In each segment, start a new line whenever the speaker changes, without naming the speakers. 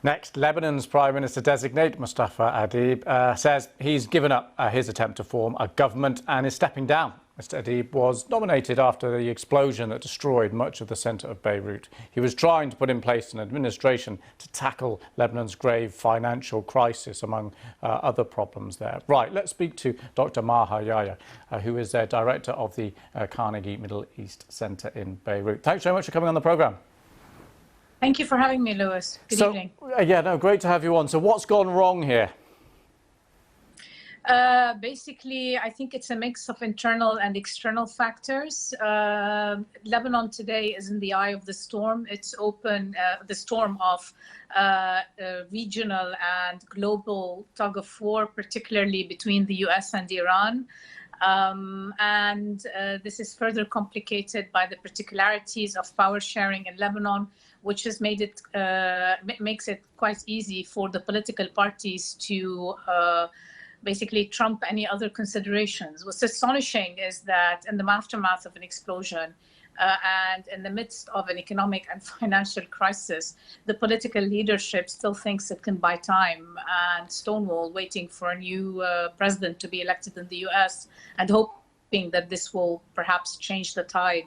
Next, Lebanon's Prime Minister-designate Mustafa Adib says he's given up his attempt to form a government and is stepping down. Mr. Adib was nominated after the explosion that destroyed much of the centre of Beirut. He was trying to put in place an administration to tackle Lebanon's grave financial crisis, among other problems there. Right, let's speak to Dr. Maha Yahya, who is director of the Carnegie Middle East Center in Beirut. Thanks very much for coming on the programme.
Thank you for having me, Lewis. Good evening.
Yeah, no, great to have you on. So what's gone wrong here?
Basically, I think it's a mix of internal and external factors. Lebanon today is in the eye of the storm. It's open, the storm of regional and global tug of war, particularly between the US and Iran. This is further complicated by the particularities of power sharing in Lebanon, which has made it makes it quite easy for the political parties to basically trump any other considerations. What's astonishing is that in the aftermath of an explosion and in the midst of an economic and financial crisis, the political leadership still thinks it can buy time and stonewall, waiting for a new president to be elected in the US and hoping that this will perhaps change the tide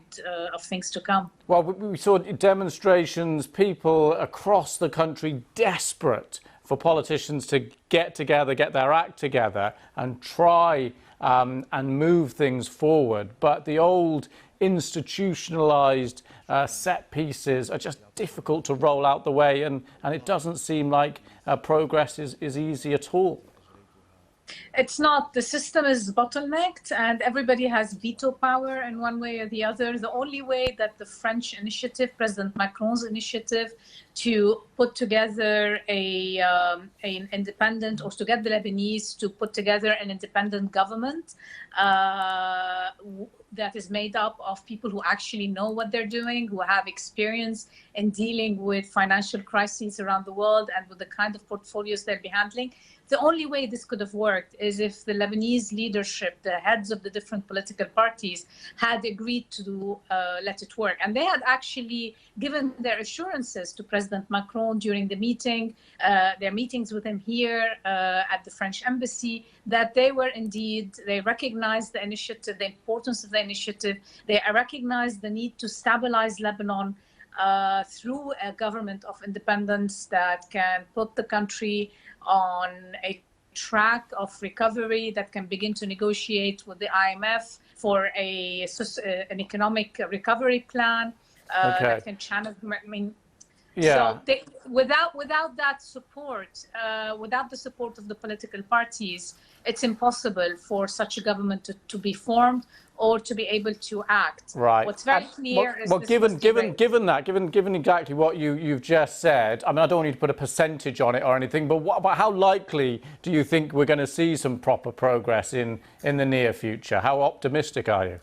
of things to come.
Well, we saw demonstrations, people across the country desperate for politicians to get together, get their act together and try and move things forward. But the old institutionalized set pieces are just difficult to roll out the way, and it doesn't seem like progress is easy at all.
It's not. The system is bottlenecked and everybody has veto power in one way or the other. The only way that the French initiative, President Macron's initiative, to put together an independent, or to get the Lebanese to put together an independent government that is made up of people who actually know what they're doing, who have experience in dealing with financial crises around the world and with the kind of portfolios they'll be handling. The only way this could have worked is if the Lebanese leadership, the heads of the different political parties, had agreed to let it work. And they had actually given their assurances to President Macron during the meeting, their meetings with him here at the French embassy, that they were indeed, they recognized the initiative, the importance of the initiative. They recognized the need to stabilize Lebanon through a government of independence that can put the country on a track of recovery, that can begin to negotiate with the IMF for an economic recovery plan that can channel. I mean,
yeah.
So without that support, without the support of the political parties, it's impossible for such a government to be formed or to be able to act.
Right.
What's very clear is
given exactly what you've just said, I mean, I don't want you to put a percentage on it or anything, but how likely do you think we're going to see some proper progress in the near future? How optimistic are you?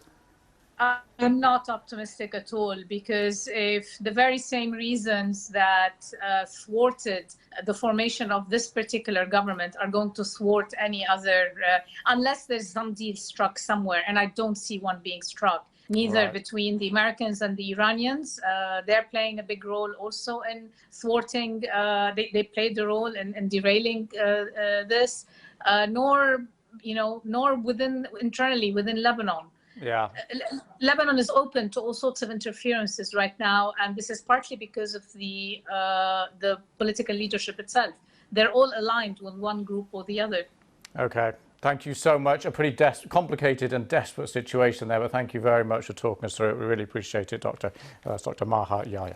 I'm not optimistic at all, because if the very same reasons that thwarted the formation of this particular government are going to thwart any other, unless there's some deal struck somewhere, and I don't see one being struck, neither
right.
between the Americans and the Iranians. They're playing a big role also in thwarting, they played a role in derailing this, nor internally within Lebanon.
Yeah.
Lebanon is open to all sorts of interferences right now, and this is partly because of the political leadership itself. They're all aligned with one group or the other.
Okay. Thank you so much. A pretty complicated and desperate situation there, but thank you very much for talking us through it. We really appreciate it, Doctor. That's Dr. Maha Yahya.